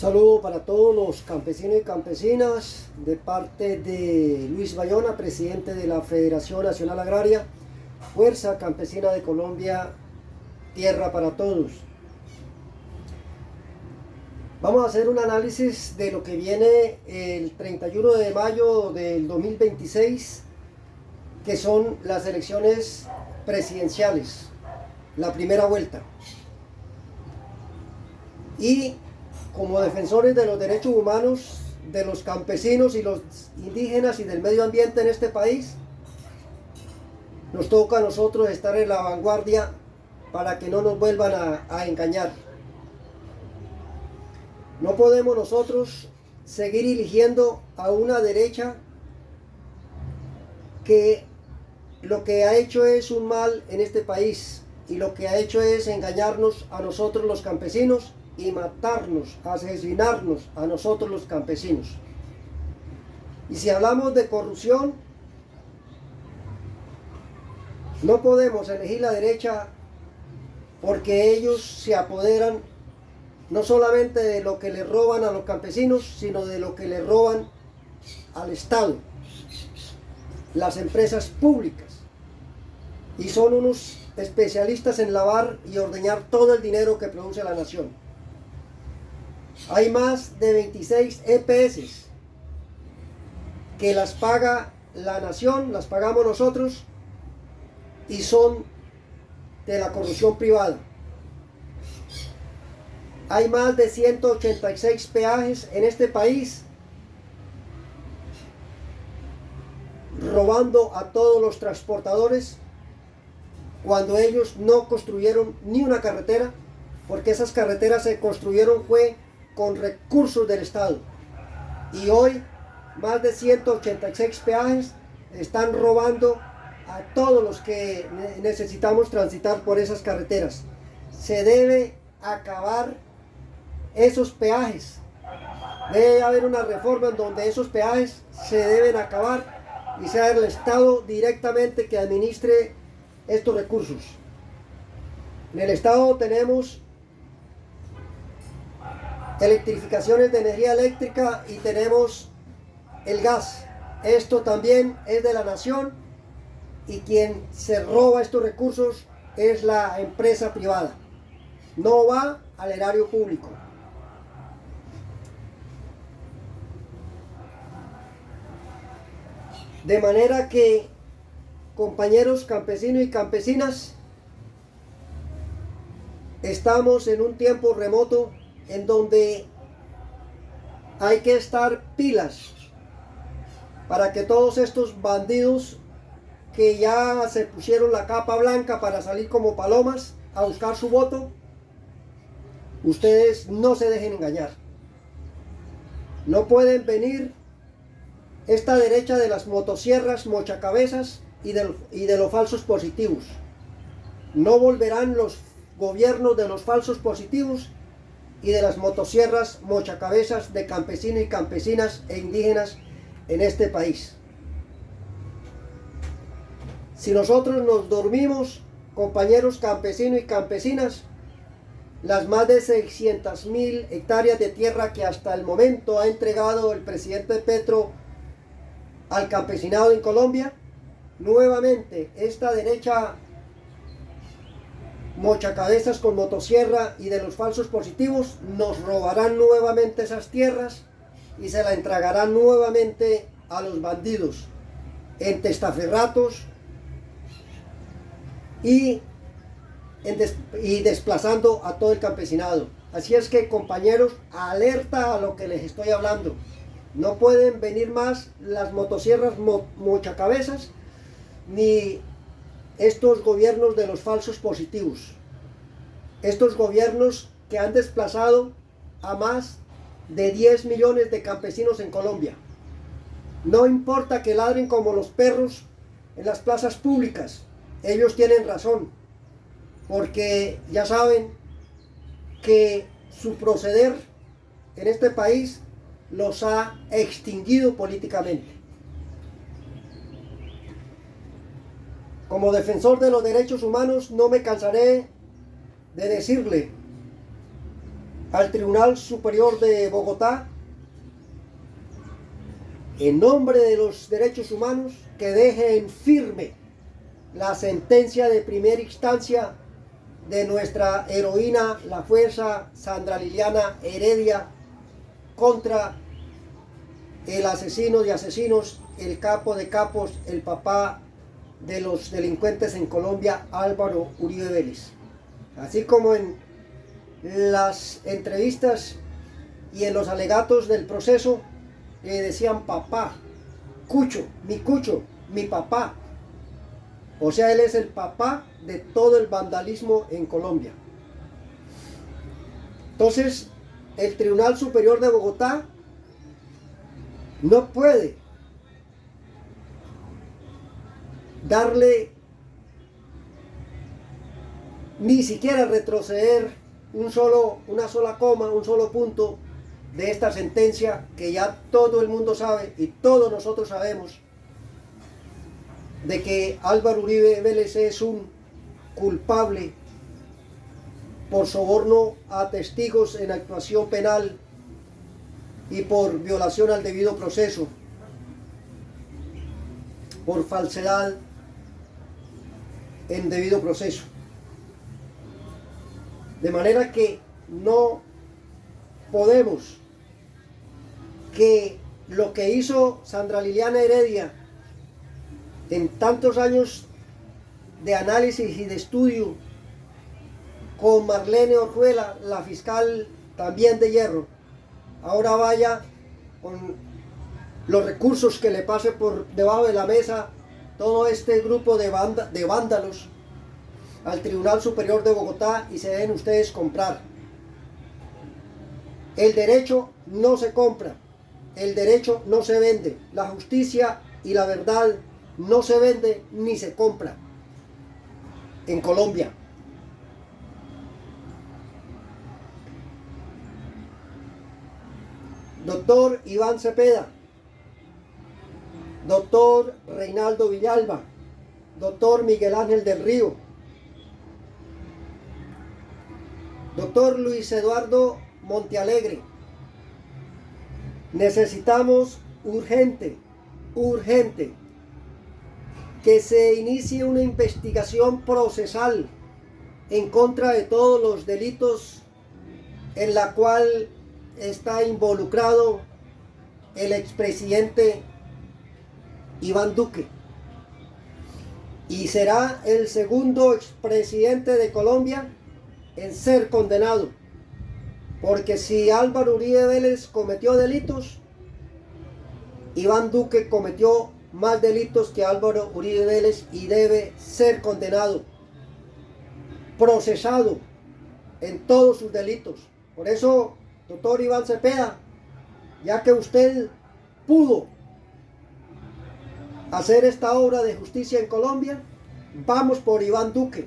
Saludo para todos los campesinos y campesinas de parte de Luis Bayona, presidente de la Federación Nacional Agraria, Fuerza Campesina de Colombia, Tierra para Todos. Vamos a hacer un análisis de lo que viene el 31 de mayo del 2026, que son las elecciones presidenciales, la primera vuelta. Y como defensores de los derechos humanos de los campesinos y los indígenas y del medio ambiente en este país, nos toca a nosotros estar en la vanguardia para que no nos vuelvan a engañar. No podemos nosotros seguir eligiendo a una derecha que lo que ha hecho es un mal en este país y lo que ha hecho es engañarnos a nosotros los campesinos y matarnos, asesinarnos a nosotros los campesinos. Y si hablamos de corrupción, no podemos elegir la derecha porque ellos se apoderan no solamente de lo que le roban a los campesinos, sino de lo que le roban al Estado, las empresas públicas. Y son unos especialistas en lavar y ordeñar todo el dinero que produce la nación. Hay más de 26 EPS que las paga la nación, las pagamos nosotros, y son de la corrupción privada. Hay más de 186 peajes en este país, robando a todos los transportadores cuando ellos no construyeron ni una carretera, porque esas carreteras se construyeron fue con recursos del Estado. Y hoy más de 186 peajes están robando a todos los que necesitamos transitar por esas carreteras. Se debe acabar esos peajes. Debe haber una reforma en donde esos peajes se deben acabar y sea el Estado directamente que administre estos recursos. En el Estado tenemos electrificaciones de energía eléctrica y tenemos el gas. Esto también es de la nación y quien se roba estos recursos es la empresa privada. No va al erario público. De manera que, compañeros campesinos y campesinas, estamos en un tiempo remoto en donde hay que estar pilas para que todos estos bandidos que ya se pusieron la capa blanca para salir como palomas a buscar su voto, ustedes no se dejen engañar. No pueden venir esta derecha de las motosierras mochacabezas y de los falsos positivos. No volverán los gobiernos de los falsos positivos y de las motosierras mochacabezas de campesinos y campesinas e indígenas en este país. Si nosotros nos dormimos, compañeros campesinos y campesinas, las más de 600.000 hectáreas de tierra que hasta el momento ha entregado el presidente Petro al campesinado en Colombia, nuevamente esta derecha mochacabezas con motosierra y de los falsos positivos nos robarán nuevamente esas tierras y se la entregarán nuevamente a los bandidos en testaferratos y desplazando a todo el campesinado. Así es que, compañeros, alerta a lo que les estoy hablando. No pueden venir más las motosierras mochacabezas ni estos gobiernos de los falsos positivos. Estos gobiernos que han desplazado a más de 10 millones de campesinos en Colombia. No importa que ladren como los perros en las plazas públicas, ellos tienen razón, porque ya saben que su proceder en este país los ha extinguido políticamente. Como defensor de los derechos humanos, no me cansaré de decirle al Tribunal Superior de Bogotá, en nombre de los derechos humanos, que deje en firme la sentencia de primera instancia de nuestra heroína, la jueza Sandra Liliana Heredia, contra el asesino de asesinos, el capo de capos, el papá de los delincuentes en Colombia, Álvaro Uribe Vélez. Así como en las entrevistas y en los alegatos del proceso le decían papá, Cucho, mi papá. O sea, él es el papá de todo el vandalismo en Colombia. Entonces, el Tribunal Superior de Bogotá no puede darle ni siquiera retroceder una sola coma, un solo punto de esta sentencia que ya todo el mundo sabe y todos nosotros sabemos de que Álvaro Uribe Vélez es un culpable por soborno a testigos en actuación penal y por violación al debido proceso, por falsedad en debido proceso. De manera que no podemos que lo que hizo Sandra Liliana Heredia en tantos años de análisis y de estudio con Marlene Orjuela, la fiscal también de hierro, ahora vaya con los recursos que le pase por debajo de la mesa todo este grupo de vándalos al Tribunal Superior de Bogotá y se dejen ustedes comprar. El derecho no se compra, el derecho no se vende, la justicia y la verdad no se vende ni se compra en Colombia. Doctor Iván Cepeda, doctor Reinaldo Villalba, doctor Miguel Ángel del Río, doctor Luis Eduardo Montealegre, necesitamos urgente que se inicie una investigación procesal en contra de todos los delitos en la cual está involucrado el expresidente Iván Duque. Y será el segundo expresidente de Colombia en ser condenado. Porque si Álvaro Uribe Vélez cometió delitos, Iván Duque cometió más delitos que Álvaro Uribe Vélez y debe ser condenado, procesado en todos sus delitos. Por eso, doctor Iván Cepeda, ya que usted pudo hacer esta obra de justicia en Colombia, vamos por Iván Duque,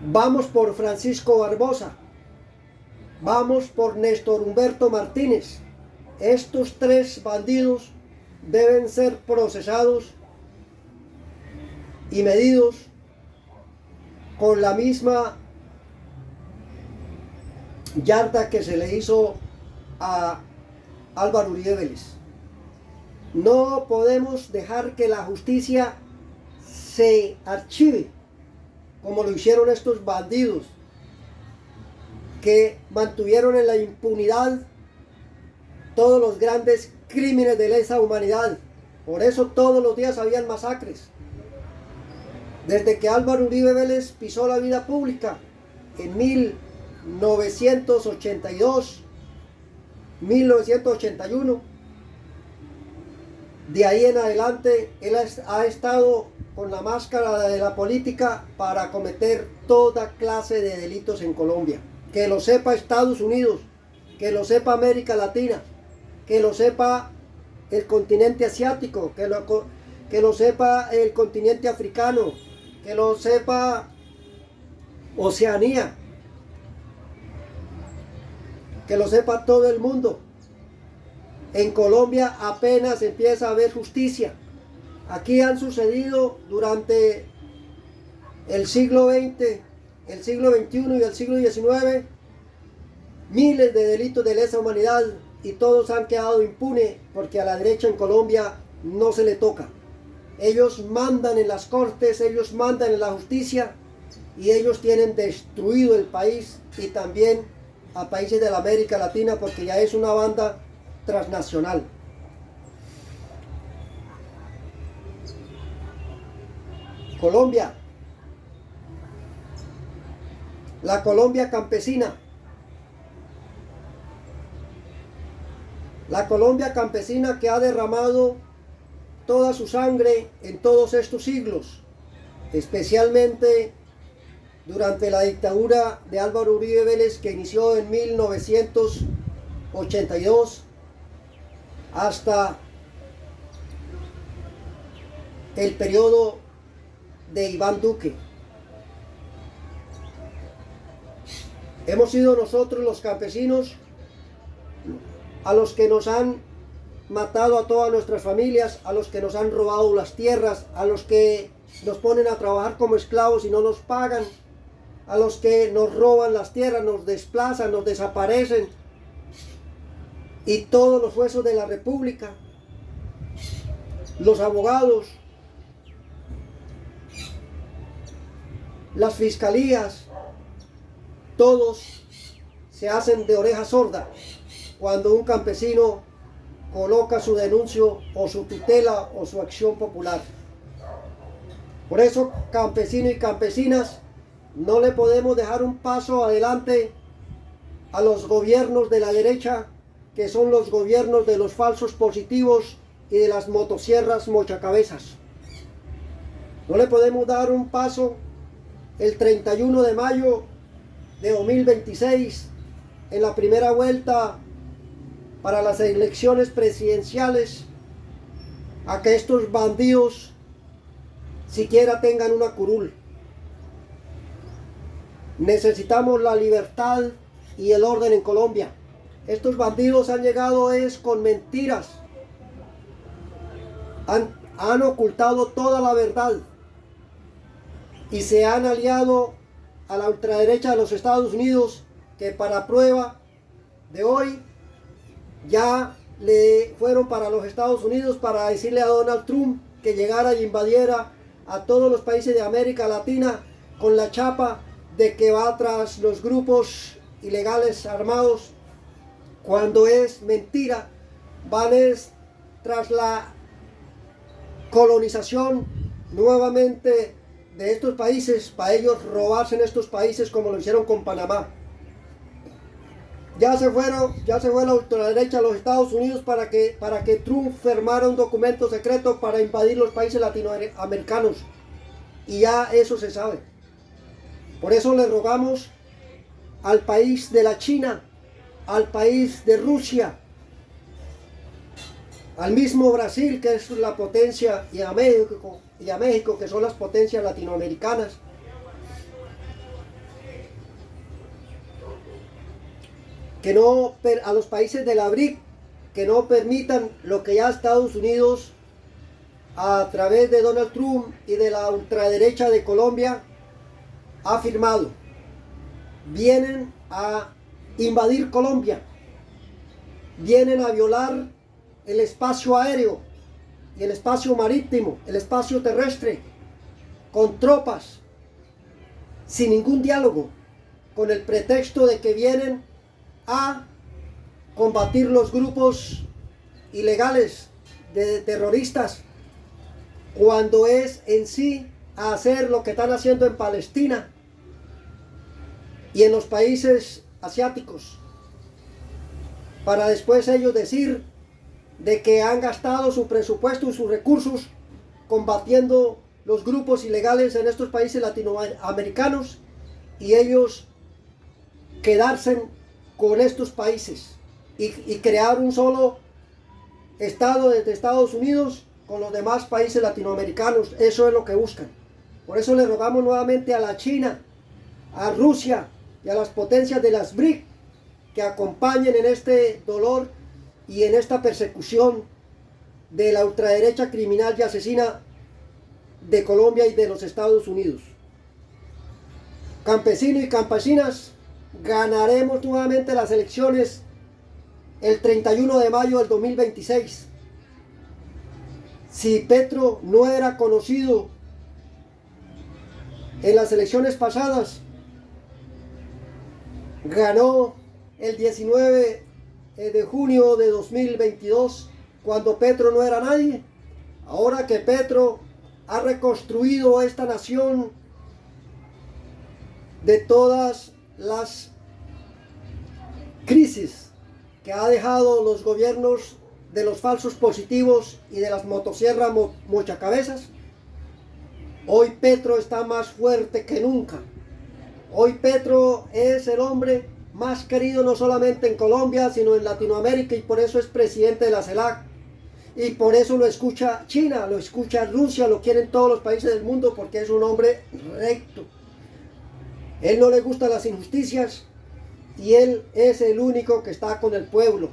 vamos por Francisco Barbosa, vamos por Néstor Humberto Martínez. Estos tres bandidos deben ser procesados y medidos con la misma yarda que se le hizo a Álvaro Uribe Vélez. No podemos dejar que la justicia se archive como lo hicieron estos bandidos que mantuvieron en la impunidad todos los grandes crímenes de lesa humanidad. Por eso todos los días habían masacres. Desde que Álvaro Uribe Vélez pisó la vida pública en 1982, 1981, de ahí en adelante él ha estado con la máscara de la política para cometer toda clase de delitos en Colombia. Que lo sepa Estados Unidos, que lo sepa América Latina, que lo sepa el continente asiático, que lo sepa el continente africano, que lo sepa Oceanía, que lo sepa todo el mundo. En Colombia apenas empieza a haber justicia. Aquí han sucedido durante el siglo XX, el siglo XXI y el siglo XIX miles de delitos de lesa humanidad y todos han quedado impunes porque a la derecha en Colombia no se le toca. Ellos mandan en las cortes, ellos mandan en la justicia y ellos tienen destruido el país y también a países de la América Latina porque ya es una banda transnacional. Colombia, la Colombia campesina. La Colombia campesina que ha derramado toda su sangre en todos estos siglos, especialmente durante la dictadura de Álvaro Uribe Vélez, que inició en 1982 hasta el periodo de Iván Duque. Hemos sido nosotros los campesinos a los que nos han matado a todas nuestras familias, a los que nos han robado las tierras, a los que nos ponen a trabajar como esclavos y no nos pagan, a los que nos roban las tierras, nos desplazan, nos desaparecen, y todos los jueces de la República, los abogados, las fiscalías, todos se hacen de oreja sorda cuando un campesino coloca su denuncio o su tutela o su acción popular. Por eso, campesinos y campesinas, no le podemos dejar un paso adelante a los gobiernos de la derecha, que son los gobiernos de los falsos positivos y de las motosierras mochacabezas. No le podemos dar un paso el 31 de mayo de 2026 en la primera vuelta para las elecciones presidenciales a que estos bandidos siquiera tengan una curul. Necesitamos la libertad y el orden en Colombia. Estos bandidos han llegado con mentiras. Han ocultado toda la verdad y se han aliado a la ultraderecha de los Estados Unidos, que para prueba de hoy ya le fueron para los Estados Unidos para decirle a Donald Trump que llegara y invadiera a todos los países de América Latina con la chapa de que va tras los grupos ilegales armados, cuando es mentira. Van tras la colonización nuevamente de estos países para ellos robarse en estos países, como lo hicieron con Panamá. Ya se fue la ultraderecha a los Estados Unidos para que Trump firmara un documento secreto para invadir los países latinoamericanos. Y ya eso se sabe. Por eso le rogamos al país de la China, al país de Rusia, al mismo Brasil, que es la potencia, y a México, que son las potencias latinoamericanas, a los países de la BRIC, que no permitan lo que ya Estados Unidos, a través de Donald Trump y de la ultraderecha de Colombia, ha firmado. Vienen a invadir Colombia, vienen a violar el espacio aéreo y el espacio marítimo, el espacio terrestre, con tropas, sin ningún diálogo, con el pretexto de que vienen a combatir los grupos ilegales de terroristas, cuando es en sí a hacer lo que están haciendo en Palestina y en los países asiáticos, para después ellos decir de que han gastado su presupuesto y sus recursos combatiendo los grupos ilegales en estos países latinoamericanos, y ellos quedarse con estos países y crear un solo estado desde Estados Unidos con los demás países latinoamericanos. Eso es lo que buscan. Por eso le rogamos nuevamente a la China, a Rusia y a las potencias de las BRIC que acompañen en este dolor y en esta persecución de la ultraderecha criminal y asesina de Colombia y de los Estados Unidos. Campesinos y campesinas, ganaremos nuevamente las elecciones el 31 de mayo del 2026. Si Petro no era conocido en las elecciones pasadas, ganó el 19 de junio de 2022, cuando Petro no era nadie. Ahora que Petro ha reconstruido esta nación de todas las crisis que ha dejado los gobiernos de los falsos positivos y de las motosierras mochacabezas, hoy Petro está más fuerte que nunca. Hoy Petro es el hombre más querido no solamente en Colombia, sino en Latinoamérica, y por eso es presidente de la CELAC. Y por eso lo escucha China, lo escucha Rusia, lo quieren todos los países del mundo, porque es un hombre recto. Él no le gustan las injusticias y él es el único que está con el pueblo.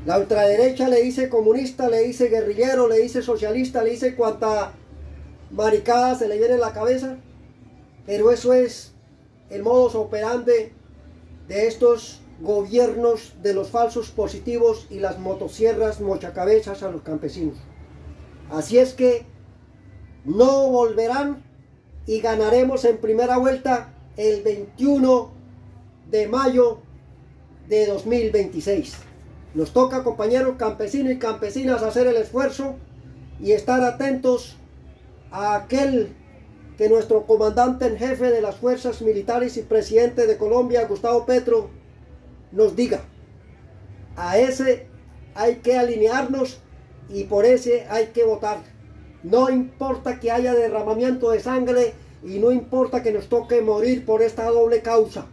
La ultraderecha le dice comunista, le dice guerrillero, le dice socialista, le dice cuanta maricada se le viene en la cabeza. Pero eso es el modus operandi de estos gobiernos de los falsos positivos y las motosierras mochacabezas a los campesinos. Así es que no volverán y ganaremos en primera vuelta el 21 de mayo de 2026. Nos toca, compañeros campesinos y campesinas, hacer el esfuerzo y estar atentos a aquel que nuestro comandante en jefe de las fuerzas militares y presidente de Colombia, Gustavo Petro, nos diga. A ese hay que alinearnos y por ese hay que votar. No importa que haya derramamiento de sangre y no importa que nos toque morir por esta doble causa,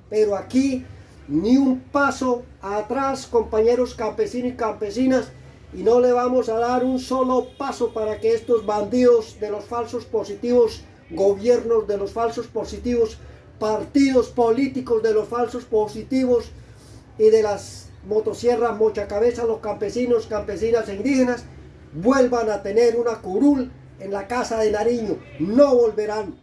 pero aquí ni un paso atrás, compañeros campesinos y campesinas, y no le vamos a dar un solo paso para que estos bandidos de los falsos positivos, gobiernos de los falsos positivos, partidos políticos de los falsos positivos y de las motosierras mochacabezas, los campesinos, campesinas e indígenas, vuelvan a tener una curul en la casa de Nariño. No volverán.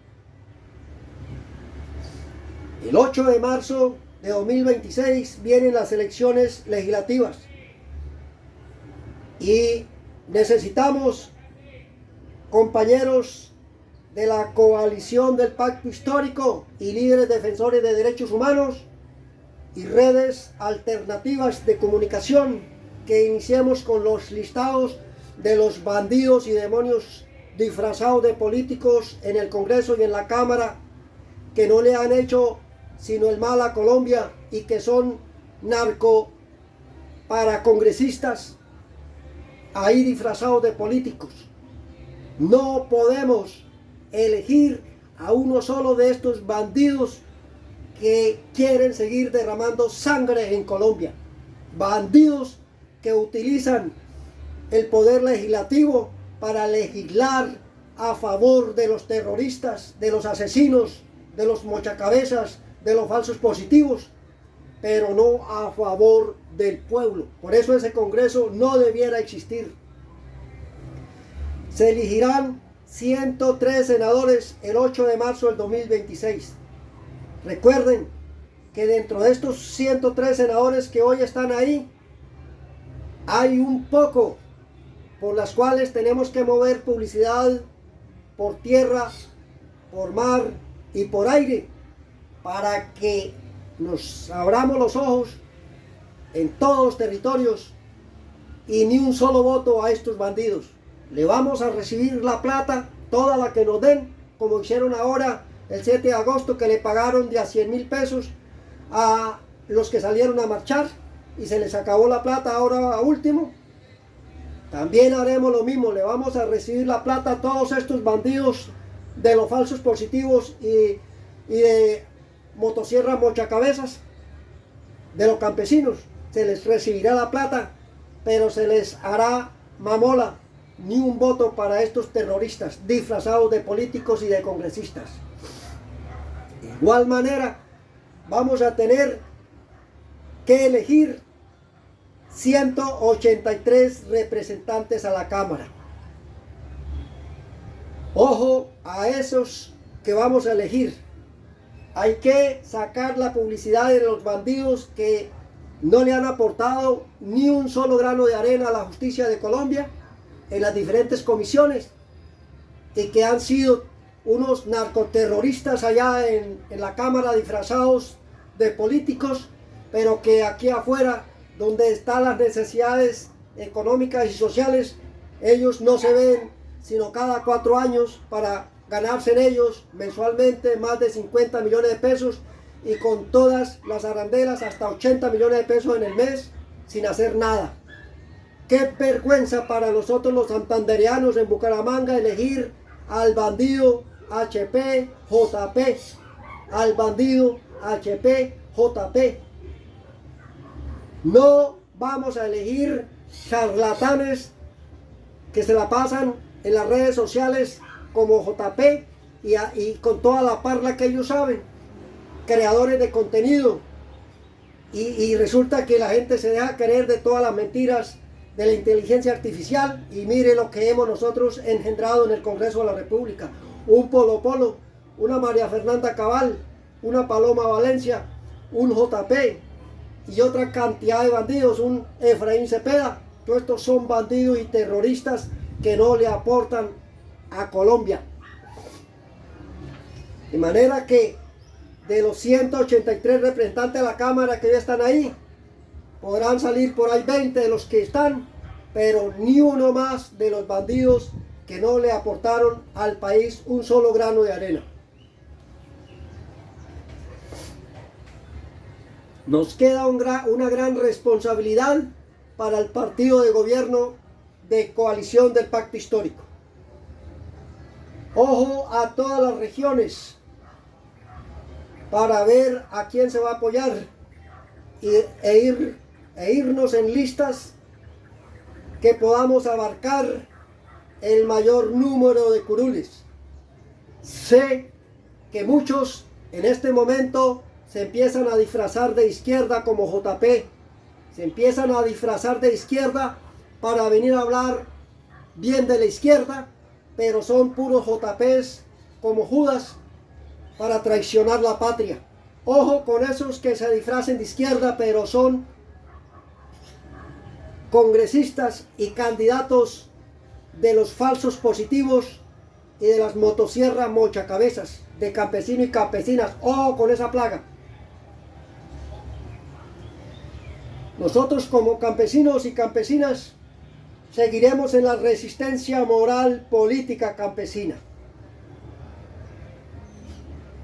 El 8 de marzo de 2026 vienen las elecciones legislativas y necesitamos, compañeros de la coalición del Pacto Histórico y líderes defensores de derechos humanos y redes alternativas de comunicación, que iniciemos con los listados de los bandidos y demonios disfrazados de políticos en el Congreso y en la Cámara, que no le han hecho sino el mal a Colombia y que son narco para congresistas ahí disfrazados de políticos. No podemos elegir a uno solo de estos bandidos que quieren seguir derramando sangre en Colombia. Bandidos que utilizan el poder legislativo para legislar a favor de los terroristas, de los asesinos, de los mochacabezas, de los falsos positivos, pero no a favor del pueblo. Por eso ese Congreso no debiera existir. Se elegirán 103 senadores el 8 de marzo del 2026. Recuerden que dentro de estos 103 senadores que hoy están ahí, hay un poco por las cuales tenemos que mover publicidad por tierra, por mar y por aire, para que nos abramos los ojos en todos los territorios y ni un solo voto a estos bandidos. Le vamos a recibir la plata, toda la que nos den, como hicieron ahora el 7 de agosto, que le pagaron de a 100.000 pesos a los que salieron a marchar y se les acabó la plata ahora a último. También haremos lo mismo, le vamos a recibir la plata a todos estos bandidos de los falsos positivos y de motosierras mochacabezas, de los campesinos. Se les recibirá la plata, pero se les hará mamola. Ni un voto para estos terroristas disfrazados de políticos y de congresistas. De igual manera, vamos a tener que elegir 183 representantes a la Cámara. Ojo a esos que vamos a elegir. Hay que sacar la publicidad de los bandidos que no le han aportado ni un solo grano de arena a la justicia de Colombia en las diferentes comisiones y que han sido unos narcoterroristas allá en la Cámara disfrazados de políticos, pero que aquí afuera, donde están las necesidades económicas y sociales, ellos no se ven sino cada 4 años para ganarse en ellos mensualmente más de 50 millones de pesos y con todas las arandelas hasta 80 millones de pesos en el mes sin hacer nada. Qué vergüenza para nosotros los santandereanos en Bucaramanga elegir al bandido HP JP, al bandido HP JP. No vamos a elegir charlatanes que se la pasan en las redes sociales como JP y con toda la parla que ellos saben, creadores de contenido, y resulta que la gente se deja creer de todas las mentiras de la inteligencia artificial. Y mire lo que hemos nosotros engendrado en el Congreso de la República: un Polo Polo, una María Fernanda Cabal, una Paloma Valencia, un JP y otra cantidad de bandidos, un Efraín Cepeda. Todos estos son bandidos y terroristas que no le aportan a Colombia. De manera que de los 183 representantes de la Cámara que ya están ahí, podrán salir por ahí 20 de los que están, pero ni uno más de los bandidos que no le aportaron al país un solo grano de arena. Nos queda una gran responsabilidad para el partido de gobierno de coalición del Pacto Histórico. Ojo a todas las regiones para ver a quién se va a apoyar e irnos en listas que podamos abarcar el mayor número de curules. Sé que muchos en este momento se empiezan a disfrazar de izquierda como JP, se empiezan a disfrazar de izquierda para venir a hablar bien de la izquierda, pero son puros JPs como Judas para traicionar la patria. Ojo con esos que se disfracen de izquierda, pero son congresistas y candidatos de los falsos positivos y de las motosierras mochacabezas, de campesinos y campesinas. Ojo con esa plaga. Nosotros como campesinos y campesinas seguiremos en la resistencia moral política campesina.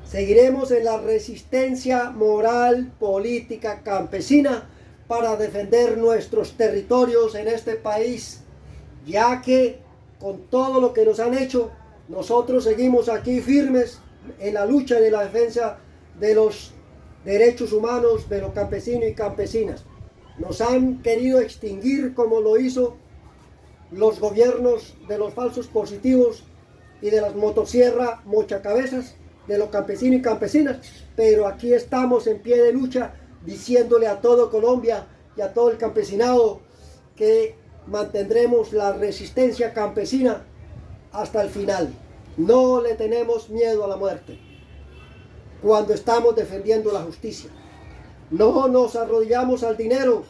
Seguiremos en la resistencia moral política campesina para defender nuestros territorios en este país, ya que con todo lo que nos han hecho, nosotros seguimos aquí firmes en la lucha y en la defensa de los derechos humanos de los campesinos y campesinas. Nos han querido extinguir como lo hizo los gobiernos de los falsos positivos y de las motosierras mochacabezas, de los campesinos y campesinas, pero aquí estamos en pie de lucha diciéndole a todo Colombia y a todo el campesinado que mantendremos la resistencia campesina hasta el final. No le tenemos miedo a la muerte cuando estamos defendiendo la justicia. No nos arrodillamos al dinero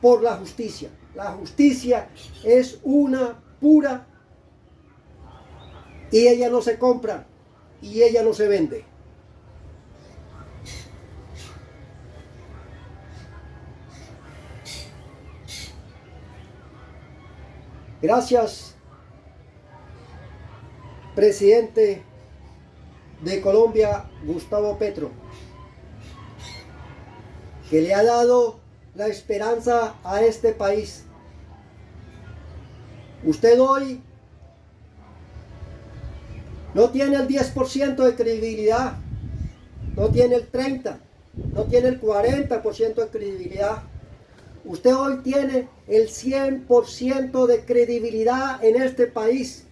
por la justicia. La justicia es una pura y ella no se compra y ella no se vende. Gracias, presidente de Colombia, Gustavo Petro, que le ha dado la esperanza a este país. Usted hoy no tiene el 10% de credibilidad, no tiene el 30%, no tiene el 40% de credibilidad. Usted hoy tiene el 100% de credibilidad en este país.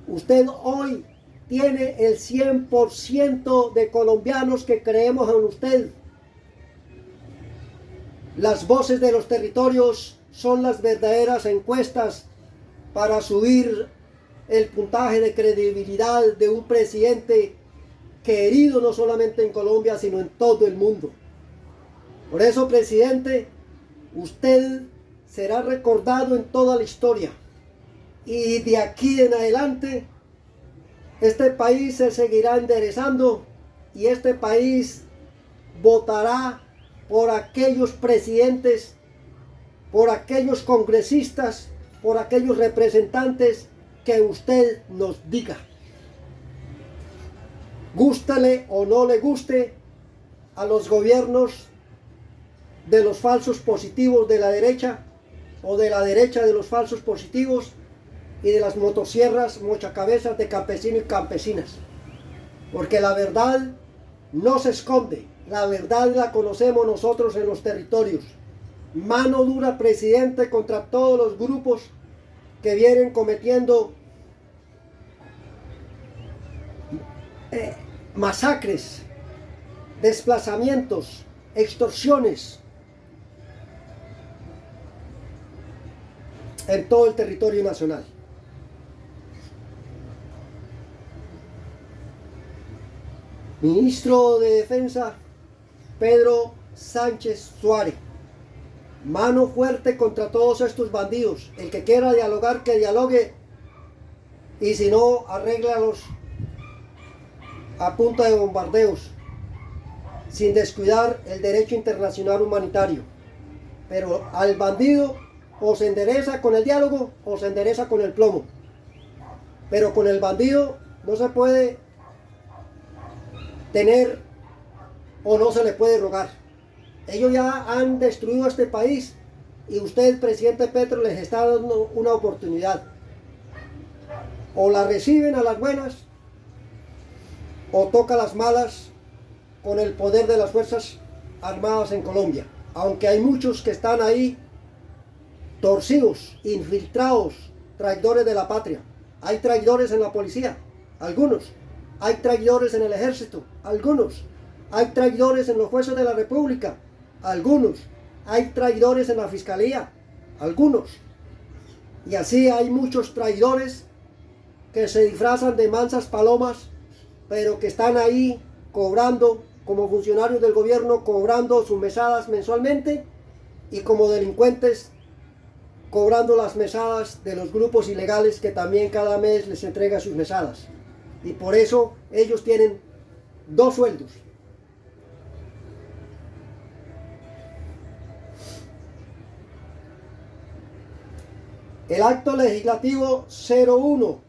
Usted hoy tiene el 100% de colombianos que creemos en usted. Las voces de los territorios son las verdaderas encuestas para subir el puntaje de credibilidad de un presidente querido no solamente en Colombia, sino en todo el mundo. Por eso, presidente, usted será recordado en toda la historia. Y de aquí en adelante, este país se seguirá enderezando y este país votará por aquellos presidentes, por aquellos congresistas, por aquellos representantes que usted nos diga. Gústele o no le guste a los gobiernos de los falsos positivos de la derecha o de la derecha de los falsos positivos y de las motosierras mochacabezas de campesinos y campesinas. Porque la verdad no se esconde, la verdad la conocemos nosotros en los territorios. Mano dura, presidente, contra todos los grupos que vienen cometiendo masacres, desplazamientos, extorsiones en todo el territorio nacional. Ministro de Defensa, Pedro Sánchez Suárez. Mano fuerte contra todos estos bandidos. El que quiera dialogar, que dialogue. Y si no, arréglalos a punta de bombardeos, sin descuidar el derecho internacional humanitario. Pero al bandido o se endereza con el diálogo o se endereza con el plomo. Pero con el bandido no se puede tener o no se le puede rogar. Ellos ya han destruido este país y usted, presidente Petro, les está dando una oportunidad. O la reciben a las buenas o toca las malas con el poder de las Fuerzas Armadas en Colombia. Aunque hay muchos que están ahí torcidos, infiltrados, traidores de la patria. Hay traidores en la policía, algunos. Hay traidores en el ejército, algunos. Hay traidores en los jueces de la República, algunos. Hay traidores en la fiscalía, algunos. Y así hay muchos traidores que se disfrazan de mansas palomas, pero que están ahí cobrando como funcionarios del gobierno, cobrando sus mesadas mensualmente, y como delincuentes cobrando las mesadas de los grupos ilegales que también cada mes les entrega sus mesadas. Y por eso ellos tienen dos sueldos. El acto legislativo 01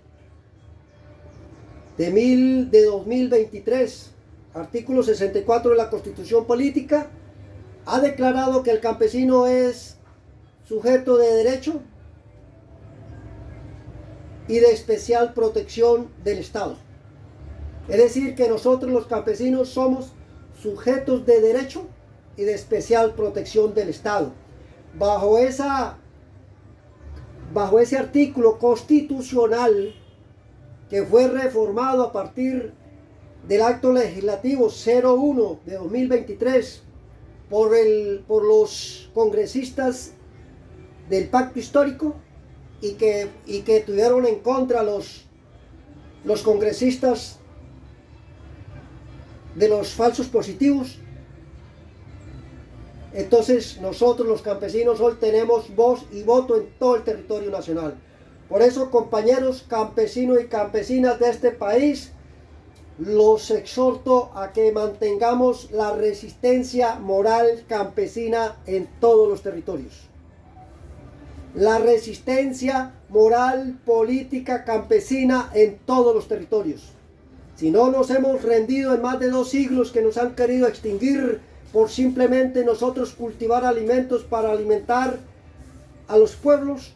de 2023, artículo 64 de la Constitución Política, ha declarado que el campesino es sujeto de derecho y de especial protección del Estado. Es decir, que nosotros los campesinos somos sujetos de derecho y de especial protección del Estado. Bajo ese artículo constitucional que fue reformado a partir del acto legislativo 01 de 2023 por los congresistas del pacto histórico y que tuvieron en contra los congresistas de los falsos positivos. Entonces nosotros los campesinos hoy tenemos voz y voto en todo el territorio nacional. Por eso, compañeros campesinos y campesinas de este país, los exhorto a que mantengamos la resistencia moral campesina en todos los territorios. La resistencia moral, política, campesina en todos los territorios. Si no nos hemos rendido en más de 2 siglos que nos han querido extinguir por simplemente nosotros cultivar alimentos para alimentar a los pueblos,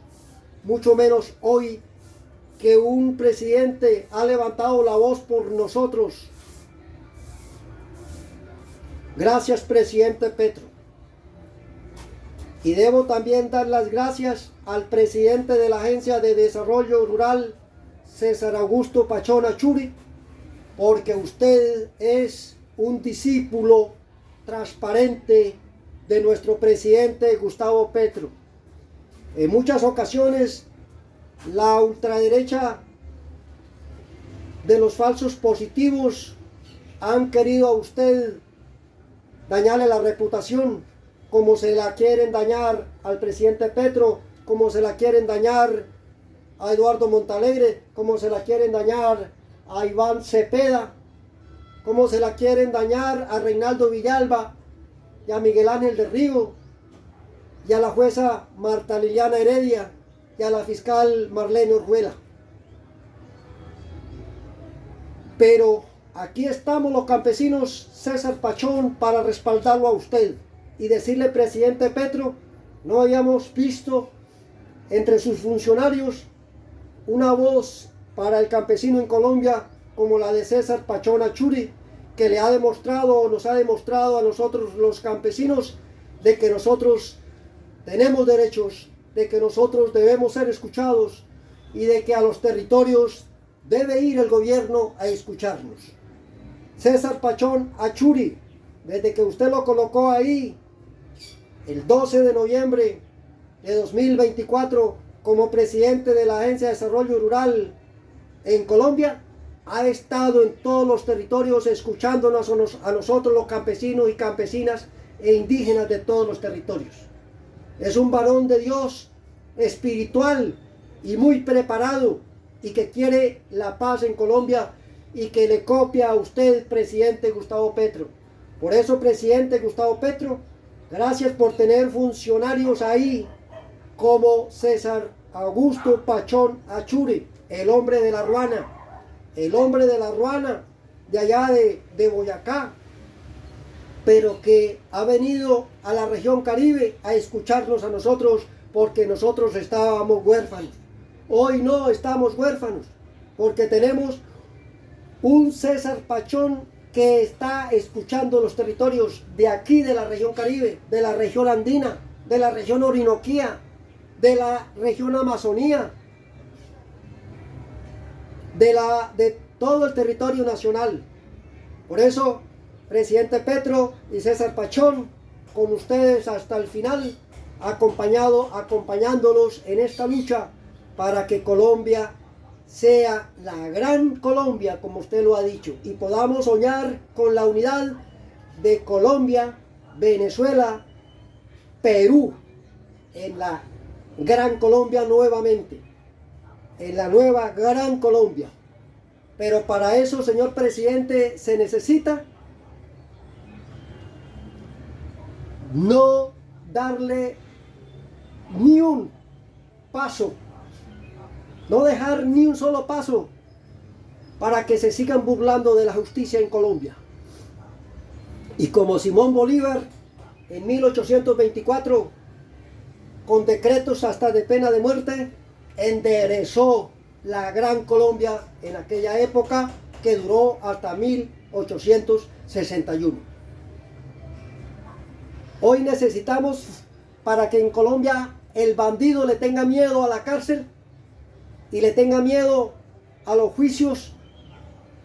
mucho menos hoy que un presidente ha levantado la voz por nosotros. Gracias, presidente Petro. Y debo también dar las gracias al presidente de la Agencia de Desarrollo Rural, César Augusto Pachón Achuri, porque usted es un discípulo transparente de nuestro presidente Gustavo Petro. En muchas ocasiones la ultraderecha de los falsos positivos han querido a usted dañarle la reputación, como se la quieren dañar al presidente Petro, como se la quieren dañar a Eduardo Montalegre, como se la quieren dañar a Iván Cepeda, como se la quieren dañar a Reinaldo Villalba y a Miguel Ángel del Río, y a la jueza Marta Liliana Heredia y a la fiscal Marlene Orjuela. Pero aquí estamos los campesinos César Pachón para respaldarlo a usted y decirle, presidente Petro, no habíamos visto entre sus funcionarios una voz para el campesino en Colombia como la de César Pachón Achuri, que le ha demostrado, nos ha demostrado a nosotros los campesinos de que nosotros tenemos derechos, de que nosotros debemos ser escuchados y de que a los territorios debe ir el gobierno a escucharnos. César Pachón Achuri, desde que usted lo colocó ahí el 12 de noviembre de 2024 como presidente de la Agencia de Desarrollo Rural en Colombia, ha estado en todos los territorios escuchándonos a nosotros los campesinos y campesinas e indígenas de todos los territorios. Es un varón de Dios espiritual y muy preparado y que quiere la paz en Colombia y que le copia a usted, presidente Gustavo Petro. Por eso, presidente Gustavo Petro, gracias por tener funcionarios ahí como César Augusto Pachón Achuri, el hombre de la Ruana, de allá de Boyacá, pero que ha venido a la región Caribe a escucharnos a nosotros porque nosotros estábamos huérfanos. Hoy no estamos huérfanos porque tenemos un César Pachón que está escuchando los territorios de aquí, de la región Caribe, de la región andina, de la región Orinoquía, de la región Amazonía, de todo el territorio nacional. Por eso, presidente Petro y César Pachón, con ustedes hasta el final, acompañándolos en esta lucha para que Colombia sea la gran Colombia, como usted lo ha dicho, y podamos soñar con la unidad de Colombia, Venezuela, Perú, en la gran Colombia nuevamente, en la nueva gran Colombia. Pero para eso, señor presidente, se necesita no darle ni un paso, no dejar ni un solo paso para que se sigan burlando de la justicia en Colombia. Y como Simón Bolívar en 1824, con decretos hasta de pena de muerte, enderezó la gran Colombia en aquella época que duró hasta 1861. Hoy necesitamos, para que en Colombia el bandido le tenga miedo a la cárcel y le tenga miedo a los juicios,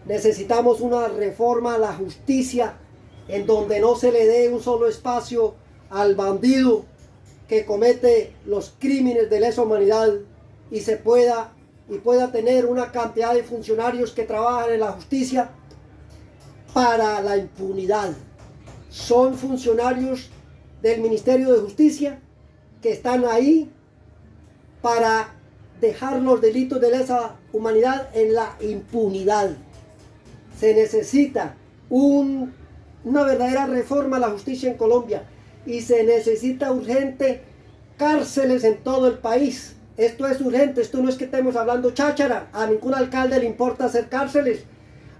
necesitamos una reforma a la justicia en donde no se le dé un solo espacio al bandido que comete los crímenes de lesa humanidad y pueda tener una cantidad de funcionarios que trabajan en la justicia para la impunidad. Son funcionarios del Ministerio de Justicia que están ahí para dejar los delitos de lesa humanidad en la impunidad. Se necesita una verdadera reforma a la justicia en Colombia y se necesita urgente cárceles en todo el país. Esto es urgente, esto no es que estemos hablando cháchara. A ningún alcalde le importa hacer cárceles,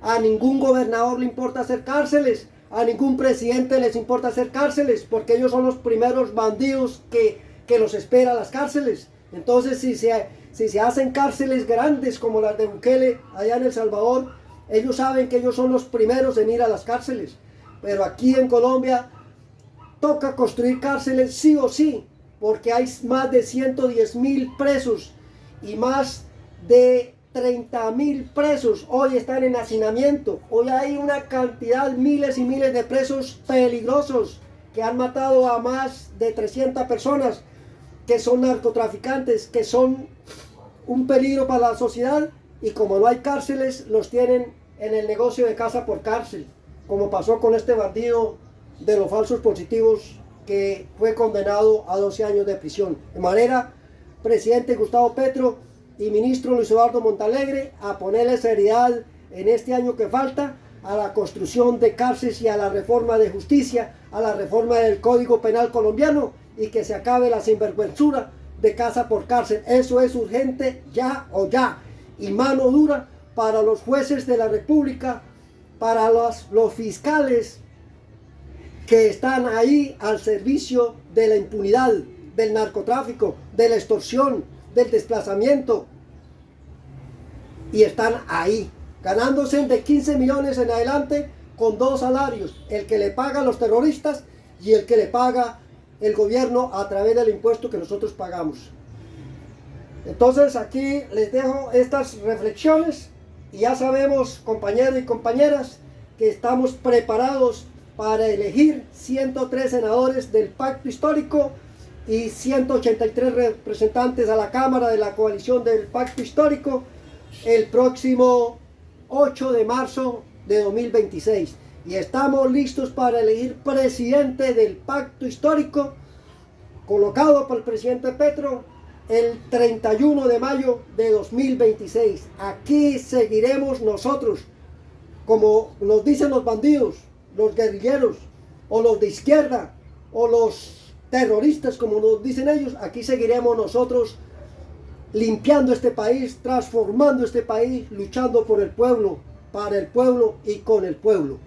a ningún gobernador le importa hacer cárceles, a ningún presidente les importa hacer cárceles, porque ellos son los primeros bandidos que los espera a las cárceles. Entonces, si se hacen cárceles grandes como las de Bukele allá en El Salvador, ellos saben que ellos son los primeros en ir a las cárceles. Pero aquí en Colombia toca construir cárceles sí o sí, porque hay más de 110.000 presos y más de 30.000 presos hoy están en hacinamiento. Hoy hay una cantidad, miles y miles de presos peligrosos que han matado a más de 300 personas, que son narcotraficantes, que son un peligro para la sociedad, y como no hay cárceles, los tienen en el negocio de casa por cárcel. como pasó con este bandido de los falsos positivos que fue condenado a 12 años de prisión. De manera, presidente Gustavo Petro y ministro Luis Eduardo Montalegre, a ponerle seriedad en este año que falta a la construcción de cárceles y a la reforma de justicia, a la reforma del Código Penal colombiano, y que se acabe la sinvergüenzura de casa por cárcel. Eso es urgente, ya o ya, y mano dura para los jueces de la República, para los fiscales que están ahí al servicio de la impunidad, del narcotráfico, de la extorsión, del desplazamiento, y están ahí ganándose de 15 millones en adelante con 2 salarios, el que le paga a los terroristas y el que le paga el gobierno a través del impuesto que nosotros pagamos. Entonces aquí les dejo estas reflexiones y ya sabemos, compañeros y compañeras, que estamos preparados para elegir 103 senadores del Pacto Histórico y 183 representantes a la Cámara de la coalición del Pacto Histórico el próximo 8 de marzo de 2026. Y estamos listos para elegir presidente del Pacto Histórico, colocado por el presidente Petro, el 31 de mayo de 2026. Aquí seguiremos nosotros, como nos dicen los bandidos, los guerrilleros, o los de izquierda, o los terroristas, como nos dicen ellos. Aquí seguiremos nosotros limpiando este país, transformando este país, luchando por el pueblo, para el pueblo y con el pueblo.